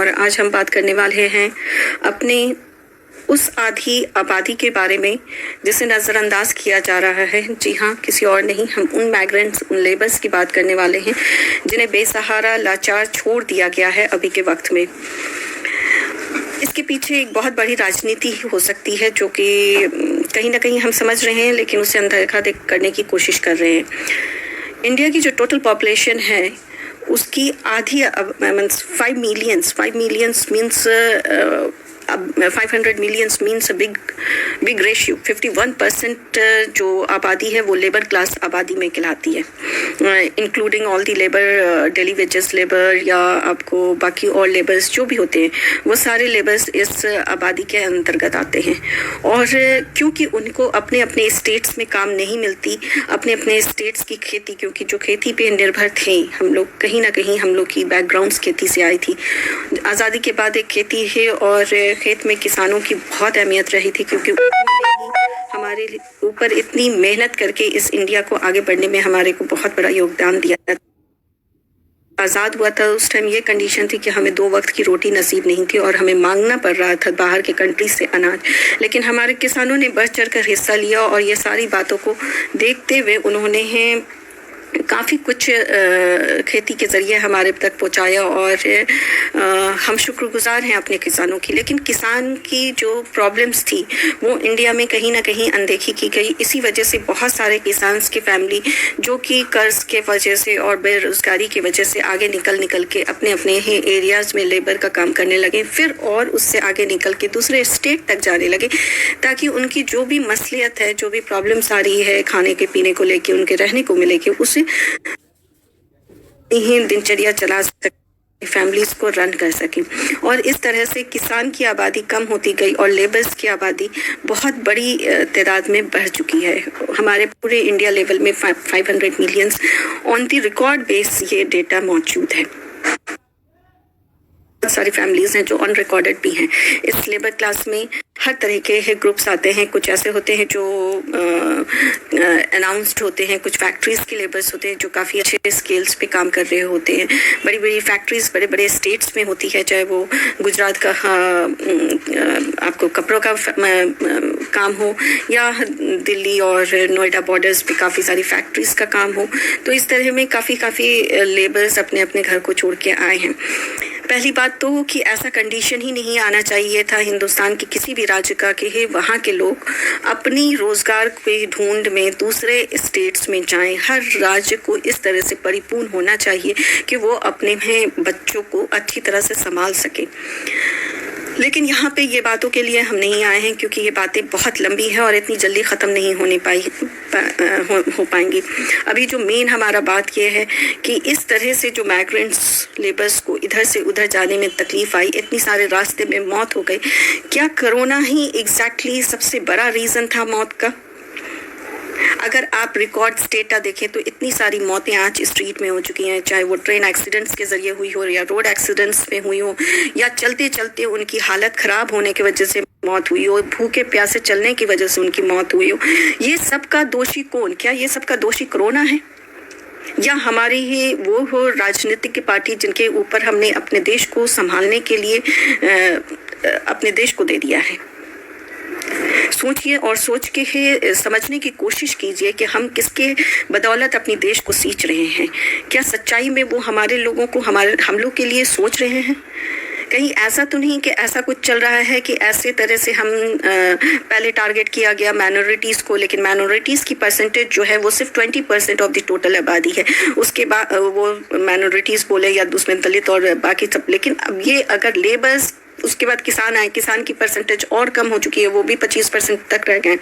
और आज हम बात करने वाले हैं अपने उस आधी आबादी के बारे में जिसे नज़रअंदाज किया जा रहा है। जी हाँ, किसी और नहीं, हम उन माइग्रेंट्स, उन लेबर्स की बात करने वाले हैं जिन्हें बेसहारा, लाचार छोड़ दिया गया है अभी के वक्त में। इसके पीछे एक बहुत बड़ी राजनीति हो सकती है जो कि कहीं ना कहीं हम समझ रहे हैं, लेकिन उसे अनदेखा करने की कोशिश कर रहे हैं। इंडिया की जो टोटल पॉपुलेशन है उसकी आधी, means 5 millions means 500 millions means a big ratio. 51% जो आबादी है वो लेबर क्लास आबादी में कहलाती है, including all the labour, daily wages labour या आपको बाकी और लेबर्स जो भी होते हैं, वो सारे लेबर्स इस आबादी के अंतर्गत आते हैं। और क्योंकि उनको अपने अपने स्टेट्स में काम नहीं मिलती, अपने अपने स्टेट्स की खेती, क्योंकि जो खेती पे निर्भर थे हम लोग, कहीं ना कहीं हम लोग की बैकग्राउंड्स खेती से आई थी। आज़ादी के बाद एक खेती है और खेत में किसानों की बहुत अहमियत रही थी, क्योंकि हमारे ऊपर इतनी मेहनत करके इस इंडिया को आगे बढ़ने में हमारे को बहुत बड़ा योगदान दिया। आज़ाद हुआ था उस टाइम ये कंडीशन थी कि हमें 2 वक्त की रोटी नसीब नहीं थी और हमें मांगना पड़ रहा था बाहर के कंट्री से अनाज, लेकिन हमारे किसानों ने बढ़ चढ़ कर हिस्सा लिया और ये सारी बातों को देखते हुए उन्होंने काफ़ी कुछ खेती के ज़रिए हमारे तक पहुंचाया और हम शुक्रगुजार हैं अपने किसानों की। लेकिन किसान की जो प्रॉब्लम्स थी वो इंडिया में कहीं ना कहीं अनदेखी की गई। इसी वजह से बहुत सारे किसान की फैमिली जो कि कर्ज के वजह से और बेरोज़गारी की वजह से आगे निकल के अपने अपने ही एरियाज़ में लेबर का काम करने लगे, फिर और उससे आगे निकल के दूसरे स्टेट तक जाने लगे, ताकि उनकी जो भी मसलियत है, जो भी प्रॉब्लम्स आ रही है खाने के पीने को लेके, उनके रहने को मिले, उसे ही दिनचर्या चला सके, फैमिलीज को रन कर सके। और इस तरह से किसान की आबादी कम होती गई और लेबर्स की आबादी बहुत बड़ी तादाद में बढ़ चुकी है। हमारे पूरे इंडिया लेवल में 500 millions on the record base ये डेटा मौजूद है। बहुत सारी फैमिलीज हैं जो अनरिकॉर्डेड भी हैं। इस लेबर क्लास में हर तरह के ग्रुप्स आते हैं। कुछ ऐसे होते हैं जो अनाउंस्ड होते हैं, कुछ फैक्ट्रीज के लेबर्स होते हैं जो काफ़ी अच्छे स्केल्स पे काम कर रहे होते हैं। बड़ी बड़ी फैक्ट्रीज बड़े बड़े स्टेट्स में होती है, चाहे वो गुजरात का आपको कपड़ों का काम हो या दिल्ली और नोएडा बॉर्डर्स पे काफ़ी सारी फैक्ट्रीज का काम हो। तो इस तरह में काफ़ी लेबर्स अपने अपने घर को छोड़ के आए हैं। पहली बात तो कि ऐसा कंडीशन ही नहीं आना चाहिए था हिंदुस्तान के किसी भी राज्य का कि वहाँ के लोग अपनी रोजगार के ढूंढ में दूसरे स्टेट्स में जाएं। हर राज्य को इस तरह से परिपूर्ण होना चाहिए कि वो अपने बच्चों को अच्छी तरह से संभाल सके। लेकिन यहाँ पे ये बातों के लिए हम नहीं आए हैं, क्योंकि ये बातें बहुत लंबी है और इतनी जल्दी ख़त्म नहीं हो पाएंगी। अभी जो मेन हमारा बात ये है कि इस तरह से जो माइग्रेंट्स लेबर्स को इधर से उधर जाने में तकलीफ आई, इतनी सारे रास्ते में मौत हो गई। क्या कोरोना ही एग्जैक्टली सबसे बड़ा रीज़न था मौत का? अगर आप रिकॉर्ड्स डेटा देखें तो इतनी सारी मौतें आज स्ट्रीट में हो चुकी हैं, चाहे वो ट्रेन एक्सीडेंट्स के ज़रिए हुई हो या रोड एक्सीडेंट्स में हुई हो या चलते चलते उनकी हालत ख़राब होने की वजह से मौत हुई हो, भूखे प्यासे चलने की वजह से उनकी मौत हुई हो। ये सब का दोषी कौन? क्या ये सब का दोषी कोरोना है या हमारी ही वो हो राजनीतिक पार्टी जिनके ऊपर हमने अपने देश को संभालने के लिए अपने देश को दे दिया है? सोचिए और सोच के समझने की कोशिश कीजिए कि हम किसके बदौलत अपनी देश को सींच रहे हैं। क्या सच्चाई में वो हमारे लोगों को हम लोग के लिए सोच रहे हैं? कहीं ऐसा तो नहीं कि ऐसा कुछ चल रहा है कि ऐसे तरह से हम पहले टारगेट किया गया माइनॉरिटीज़ को, लेकिन माइनॉरिटीज़ की परसेंटेज जो है वो सिर्फ 20% ऑफ द टोटल आबादी है। उसके बाद वो माइनॉरिटीज़ बोले या उसमें दलित और बाकी सब, लेकिन अब ये अगर लेबर्स, उसके बाद किसान आए, किसान की परसेंटेज और कम हो चुकी है, वो भी 25% तक रह गए,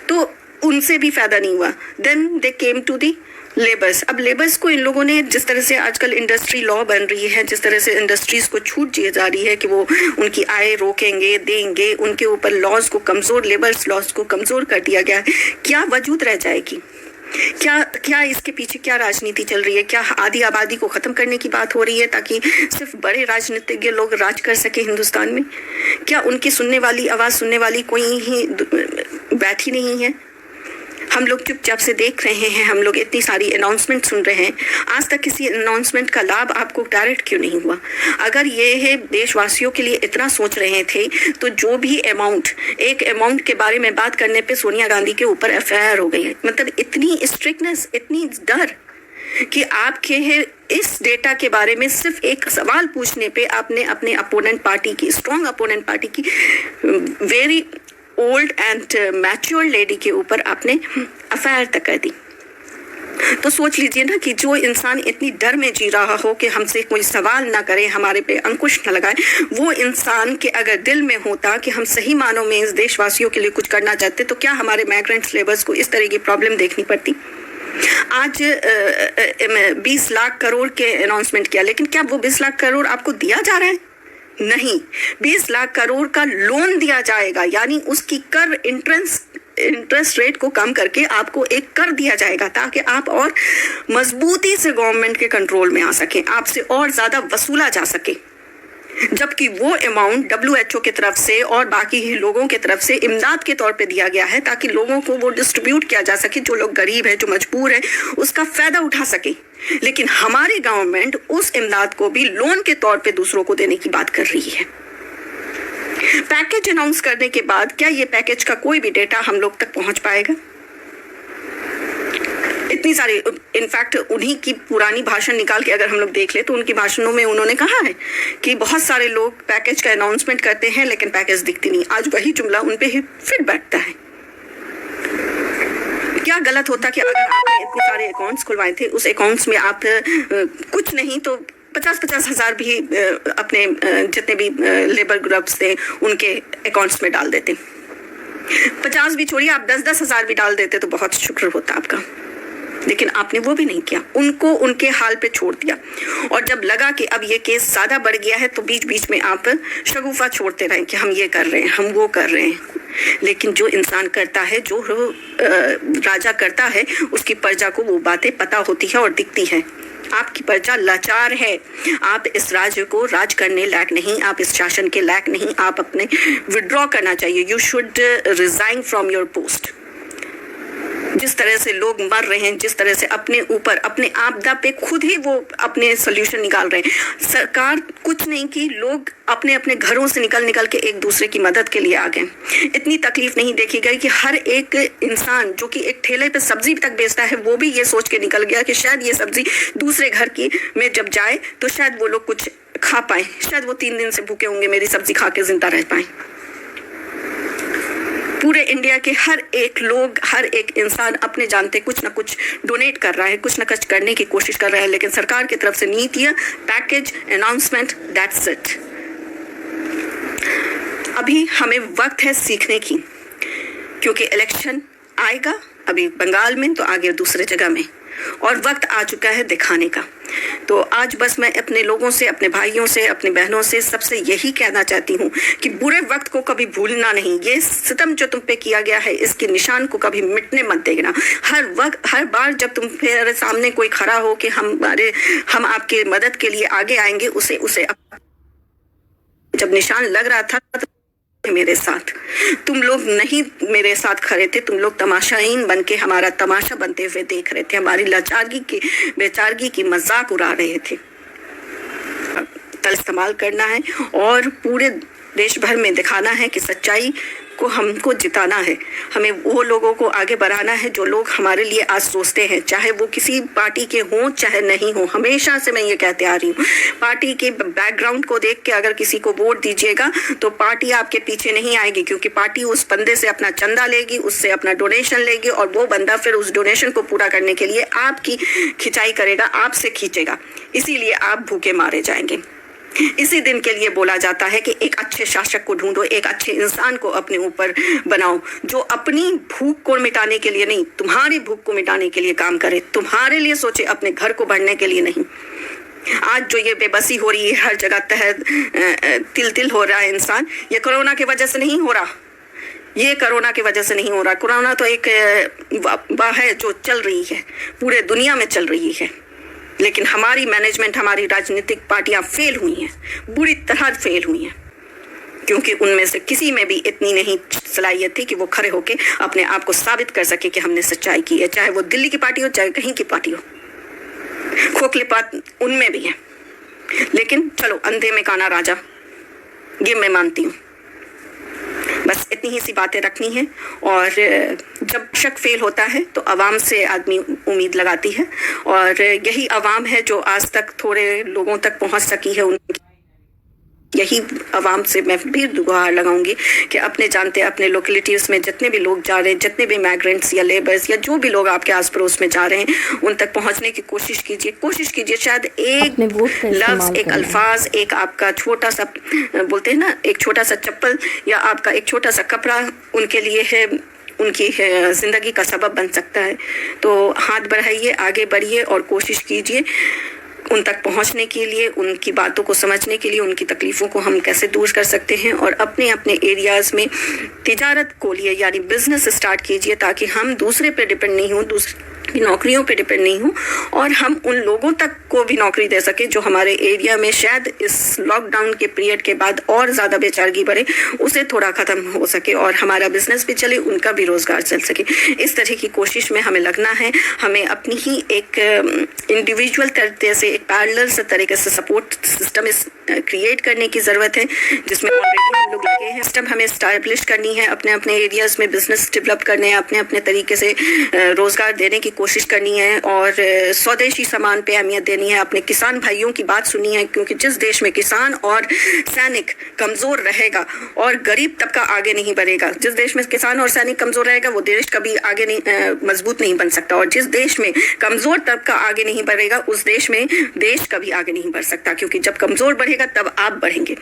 तो उनसे भी फ़ायदा नहीं हुआ। Then they came to the labours. अब लेबर्स को इन लोगों ने, जिस तरह से आजकल इंडस्ट्री लॉ बन रही है, जिस तरह से इंडस्ट्रीज़ को छूट दी जा रही है कि वो उनकी आय रोकेंगे, देंगे, उनके ऊपर लॉज को कमज़ोर, लेबर्स लॉज को कमज़ोर कर दिया गया है। क्या वजूद रह जाएगी? क्या इसके पीछे क्या राजनीति चल रही है? क्या आधी आबादी को ख़त्म करने की बात हो रही है ताकि सिर्फ बड़े राजनीतिज्ञ लोग राज कर सके हिंदुस्तान में? क्या उनकी सुनने वाली, आवाज़ सुनने वाली कोई ही बैठी नहीं है? हम लोग चुपचाप से देख रहे हैं, हम लोग इतनी सारी अनाउंसमेंट सुन रहे हैं, आज तक किसी अनाउंसमेंट का लाभ आपको डायरेक्ट क्यों नहीं हुआ? अगर ये है देशवासियों के लिए इतना सोच रहे थे तो जो भी एक अमाउंट के बारे में बात करने पे सोनिया गांधी के ऊपर एफआईआर हो गई है। मतलब इतनी स्ट्रिक्टनेस, इतनी डर कि आपके है इस डेटा के बारे में सिर्फ एक सवाल पूछने पे आपने अपने अपोनेंट पार्टी की, स्ट्रॉन्ग अपोनेंट पार्टी की, very old and mature lady के ऊपर आपने एफआईआर तक कर दी। तो सोच लीजिए ना कि जो इंसान इतनी डर में जी रहा हो कि हमसे कोई सवाल ना करे, हमारे पे अंकुश न लगाए, वो इंसान के अगर दिल में होता कि हम सही मानों में इस देशवासियों के लिए कुछ करना चाहते, तो क्या हमारे माइग्रेंट लेबर्स को इस तरह की प्रॉब्लम देखनी पड़ती? आज 20 लाख करोड़ के अनाउंसमेंट किया, लेकिन क्या वो 20 लाख करोड़ आपको दिया जा रहा है? नहीं, 20 लाख करोड़ का लोन दिया जाएगा, यानी उसकी कर इंटरेस्ट रेट को कम करके आपको एक कर दिया जाएगा ताकि आप और मजबूती से गवर्नमेंट के कंट्रोल में आ सके, आपसे और ज्यादा वसूला जा सके। जबकि वो अमाउंट WHO की तरफ से और बाकी ही लोगों की तरफ से इमदाद के तौर पे दिया गया है ताकि लोगों को वो डिस्ट्रीब्यूट किया जा सके, जो लोग गरीब है, जो मजबूर है, उसका फायदा उठा सके। लेकिन हमारी गवर्नमेंट उस इमदाद को भी लोन के तौर पे दूसरों को देने की बात कर रही है। पैकेज अनाउंस करने के बाद क्या ये पैकेज का कोई भी डेटा हम लोग तक पहुंच पाएगा? इतनी सारी, इनफैक्ट उन्हीं की पुरानी भाषण निकाल के अगर हम लोग देख ले तो उनकी भाषणों में उन्होंने कहा है कि बहुत सारे लोग पैकेज का अनाउंसमेंट करते हैं लेकिन पैकेज दिखती नहीं। आज वही जुमला उन पे ही फिट बैठता है। क्या गलत होता कि अगर आपने इतने सारे अकाउंट्स खुलवाए थे, उस अकाउंट्स में आप कुछ नहीं तो 50-50 हजार भी अपने जितने भी लेबर ग्रुप्स थे उनके अकाउंट्स में डाल देते। 50 भी छोड़िए, आप 10-10 हजार भी डाल देते तो बहुत शुक्र होता आपका। लेकिन आपने वो भी नहीं किया, उनको उनके हाल पे छोड़ दिया। और जब लगा कि अब ये केस ज्यादा बढ़ गया है तो बीच बीच में आप शगुफा छोड़ते रहे कि हम ये कर रहे हैं, हम वो कर रहे हैं। लेकिन जो इंसान करता है, जो राजा करता है, उसकी प्रजा को वो बातें पता होती है और दिखती है। आपकी प्रजा लाचार है, आप इस राज्य को राज करने लायक नहीं, आप इस शासन के लायक नहीं, आप अपने विड्रॉ करना चाहिए। You should resign from your post. जिस तरह से लोग मर रहे हैं, जिस तरह से अपने ऊपर, अपने आपदा पे खुद ही वो अपने सोल्यूशन निकाल रहे हैं। सरकार कुछ नहीं की, लोग अपने अपने घरों से निकल के एक दूसरे की मदद के लिए आ गए। इतनी तकलीफ नहीं देखी गई कि हर एक इंसान जो कि एक ठेले पे सब्जी तक बेचता है, वो भी ये सोच के निकल गया कि शायद ये सब्जी दूसरे घर की में जब जाए तो शायद वो लोग कुछ खा पाए, शायद वो 3 दिन से भूखे होंगे, मेरी सब्जी खा के जिंदा रह पाए। पूरे इंडिया के हर एक लोग, हर एक इंसान अपने जानते कुछ ना कुछ डोनेट कर रहा है, कुछ ना कुछ करने की कोशिश कर रहा है। लेकिन सरकार की तरफ से नीतियां, पैकेज, अनाउंसमेंट, दैट्स इट। अभी हमें वक्त है सीखने की, क्योंकि इलेक्शन आएगा अभी बंगाल में तो आगे दूसरे जगह में, और वक्त आ चुका है दिखाने का। तो आज बस मैं अपने लोगों से, अपने भाइयों से, अपनी बहनों से सबसे यही कहना चाहती हूँ कि बुरे वक्त को कभी भूलना नहीं। ये सितम जो तुम पे किया गया है, इसके निशान को कभी मिटने मत देना। हर बार जब तुम मेरे सामने कोई खड़ा हो कि हम आपके मदद के लिए आगे आएंगे, उसे जब निशान लग रहा था मेरे साथ, तुम लोग नहीं मेरे साथ खड़े थे, तुम लोग तमाशाईन बन के हमारा तमाशा बनते हुए देख रहे थे, हमारी बेचारगी की मजाक उड़ा रहे थे। कल इस्तेमाल करना है और पूरे देश भर में दिखाना है कि सच्चाई को हमको जिताना है। हमें वो लोगों को आगे बढ़ाना है जो लोग हमारे लिए आज सोचते हैं, चाहे वो किसी पार्टी के हों चाहे नहीं हो। हमेशा से मैं ये कहते आ रही हूँ, पार्टी के बैकग्राउंड को देख के अगर किसी को वोट दीजिएगा तो पार्टी आपके पीछे नहीं आएगी, क्योंकि पार्टी उस बंदे से अपना चंदा लेगी, उससे अपना डोनेशन लेगी, और वो बंदा फिर उस डोनेशन को पूरा करने के लिए आपकी खिंचाई करेगा, आपसे खींचेगा। इसीलिए आप भूखे मारे जाएंगे। इसी दिन के लिए बोला जाता है कि एक अच्छे शासक को ढूंढो, एक अच्छे इंसान को अपने ऊपर बनाओ, जो अपनी भूख को मिटाने के लिए नहीं, तुम्हारी भूख को मिटाने के लिए काम करे, तुम्हारे लिए सोचे, अपने घर को बढ़ने के लिए नहीं। आज जो ये बेबसी हो रही है, हर जगह तिल हो रहा है इंसान, ये कोरोना की वजह से नहीं हो रहा, ये कोरोना की वजह से नहीं हो रहा। कोरोना तो एक वबा है जो चल रही है, पूरे दुनिया में चल रही है, लेकिन हमारी मैनेजमेंट, हमारी राजनीतिक पार्टियां फेल हुई हैं, बुरी तरह फेल हुई हैं। क्योंकि उनमें से किसी में भी इतनी नहीं सलाहियत थी कि वो खड़े होके अपने आप को साबित कर सके कि हमने सच्चाई की है, चाहे वो दिल्ली की पार्टी हो चाहे कहीं की पार्टी हो। खोखलेपन उनमें भी है, लेकिन चलो अंधे में काना राजा, ये मैं मानती हूँ। बस इतनी ही सी बातें रखनी है। और जब शक फेल होता है तो आवाम से आदमी उम्मीद लगाती है, और यही आवाम है जो आज तक थोड़े लोगों तक पहुंच सकी है। उनकी यही आवाम से मैं भी गुहार लगाऊंगी कि अपने जानते अपने लोकेलिटीज़ में जितने भी लोग जा रहे हैं, जितने भी माइग्रेंट्स या लेबर्स या जो भी लोग आपके आस पड़ोस में जा रहे हैं, उन तक पहुंचने की कोशिश कीजिए। शायद एक लफ्ज़, एक अल्फाज, एक आपका छोटा सा, बोलते हैं ना, एक छोटा सा चप्पल या आपका एक छोटा सा कपड़ा उनके लिए है, उनकी ज़िंदगी का सबब बन सकता है। तो हाथ बढ़ाइए, आगे बढ़िए और कोशिश कीजिए उन तक पहुंचने के लिए, उनकी बातों को समझने के लिए, उनकी तकलीफ़ों को हम कैसे दूर कर सकते हैं। और अपने अपने एरियाज़ में तिजारत खोलिए, यानी बिजनेस स्टार्ट कीजिए, ताकि हम दूसरे पे डिपेंड नहीं हो, दूसरी नौकरियों पे डिपेंड नहीं हो, और हम उन लोगों तक को भी नौकरी दे सके जो हमारे एरिया में शायद इस लॉकडाउन के पीरियड के बाद और ज़्यादा बेचारगी बढ़े, उसे थोड़ा ख़त्म हो सके और हमारा बिजनेस भी चले, उनका भी रोज़गार चल सके। इस तरह की कोशिश में हमें लगना है। हमें अपनी ही एक इंडिविजुअल तरीके से, एक पैरेलल से तरीके से सपोर्ट सिस्टम क्रिएट करने की ज़रूरत है, जिसमें ऑलरेडी हम लोग लगे हैं। सिस्टम हमें स्टैब्लिश करनी है, अपने अपने एरियाज़ में बिजनेस डेवलप करने हैं, अपने अपने तरीके से रोज़गार देने की कोशिश करनी है, और स्वदेशी सामान पे अहमियत देनी है। अपने किसान भाइयों की बात सुनी है, क्योंकि जिस देश में किसान और सैनिक कमज़ोर रहेगा और गरीब तबका आगे नहीं बढ़ेगा, जिस देश में किसान और सैनिक कमज़ोर रहेगा वो देश कभी आगे नहीं मजबूत नहीं बन सकता, और जिस देश में कमज़ोर तबका आगे नहीं बढ़ेगा उस देश में देश कभी आगे नहीं बढ़ सकता, क्योंकि जब कमज़ोर बढ़ेगा तब आप बढ़ेंगे।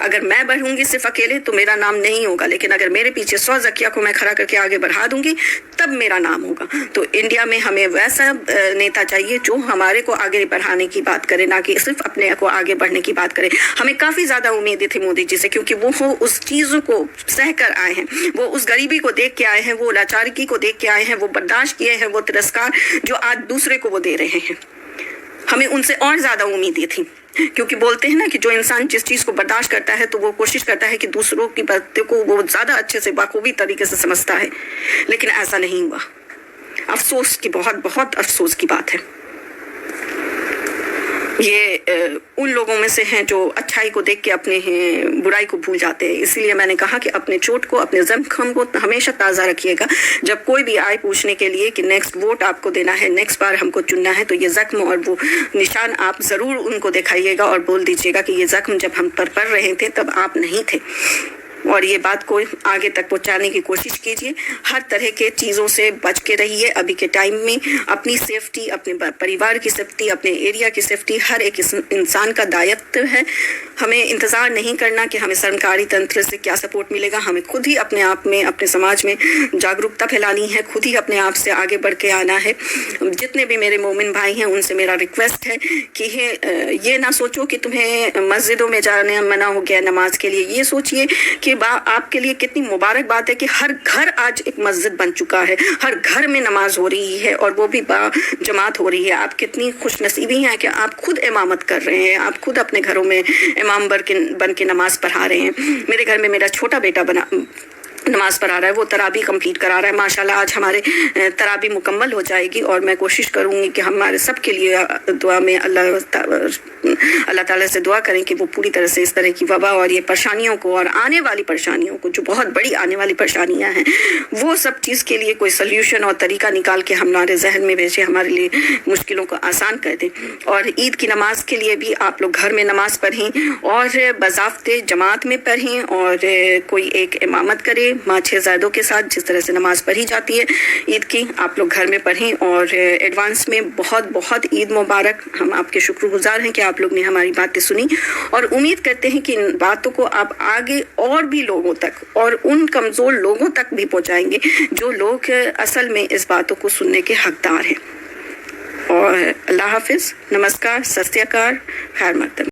अगर मैं बढ़ूंगी सिर्फ अकेले तो मेरा नाम नहीं होगा, लेकिन अगर मेरे पीछे 100 ज़किया को मैं खड़ा करके आगे बढ़ा दूंगी तब मेरा नाम होगा। तो इंडिया में हमें वैसा नेता चाहिए जो हमारे को आगे बढ़ाने की बात करे, ना कि सिर्फ अपने को आगे बढ़ने की बात करे। हमें काफ़ी ज़्यादा उम्मीदें थी मोदी जी से, क्योंकि वो उस चीज़ों को सह कर आए हैं, वो उस गरीबी को देख के आए हैं, वो लाचारी को देख के आए हैं, वो बर्दाश्त किए हैं वो तिरस्कार जो आज दूसरे को वो दे रहे हैं। हमें उनसे और ज़्यादा उम्मीदें थी, क्योंकि बोलते हैं ना कि जो इंसान जिस चीज़ को बर्दाश्त करता है तो वो कोशिश करता है कि दूसरों की बातों को वो ज़्यादा अच्छे से बाखूबी तरीके से समझता है, लेकिन ऐसा नहीं हुआ। अफसोस की, बहुत बहुत अफसोस की बात है। ये उन लोगों में से हैं जो अच्छाई को देख के अपने बुराई को भूल जाते हैं। इसीलिए मैंने कहा कि अपने चोट को, अपने जख्म को हमेशा ताज़ा रखिएगा। जब कोई भी आए पूछने के लिए कि नेक्स्ट वोट आपको देना है, नेक्स्ट बार हमको चुनना है, तो ये जख्म और वो निशान आप ज़रूर उनको दिखाइएगा और बोल दीजिएगा कि ये जख्म जब हम पर पड़ रहे थे तब आप नहीं थे। और ये बात को आगे तक पहुंचाने की कोशिश कीजिए। हर तरह के चीज़ों से बच के रहिए। अभी के टाइम में अपनी सेफ्टी, अपने परिवार की सेफ्टी, अपने एरिया की सेफ्टी हर एक इंसान का दायित्व है। हमें इंतज़ार नहीं करना कि हमें सरकारी तंत्र से क्या सपोर्ट मिलेगा। हमें खुद ही अपने आप में, अपने समाज में जागरूकता फैलानी है, खुद ही अपने आप से आगे बढ़ के आना है। जितने भी मेरे मोमिन भाई हैं उनसे मेरा रिक्वेस्ट है कि ये ना सोचो कि तुम्हें मस्जिदों में जाने मना हो गया नमाज के लिए। ये सोचिए कि आपके लिए कितनी मुबारक बात है कि हर घर आज एक मस्जिद बन चुका है, हर घर में नमाज हो रही है और वो भी जमात हो रही है। आप कितनी खुशनसीबी हैं कि आप खुद इमामत कर रहे हैं, आप खुद अपने घरों में इमाम बन के नमाज पढ़ा रहे हैं। मेरे घर में मेरा छोटा बेटा नमाज पढ़ा रहा है, वो तराबी कंप्लीट करा रहा है। माशाल्लाह आज हमारे तराबी मुकम्मल हो जाएगी और मैं कोशिश करूँगी कि हमारे सब के लिए दुआ में अल्लाह ताला से दुआ करें कि वो पूरी तरह से इस तरह की वबा और ये परेशानियों को और आने वाली परेशानियों को, जो बहुत बड़ी आने वाली परेशानियां हैं, वो सब चीज़ के लिए कोई सल्यूशन और तरीका निकाल के हमारे जहन में भेजे, हमारे लिए मुश्किलों को आसान कर दें। और ईद की नमाज के लिए भी आप लोग घर में नमाज पढ़ें और बाज़ाब्ते जमात में पढ़ें और कोई एक इमामत करें माँ 6 ज़ायदों के साथ। जिस तरह से नमाज पढ़ी जाती है ईद की, आप लोग घर में पढ़ें। और एडवांस में बहुत बहुत ईद मुबारक। हम आपके शुक्रगुजार हैं कि आप लोग ने हमारी बातें सुनी और उम्मीद करते हैं कि इन बातों को आप आगे और भी लोगों तक और उन कमज़ोर लोगों तक भी पहुंचाएंगे जो लोग असल में इस बातों को सुनने के हकदार हैं। और अल्लाह हाफिज़, नमस्कार, सत श्री अकाल, खैर मकदम।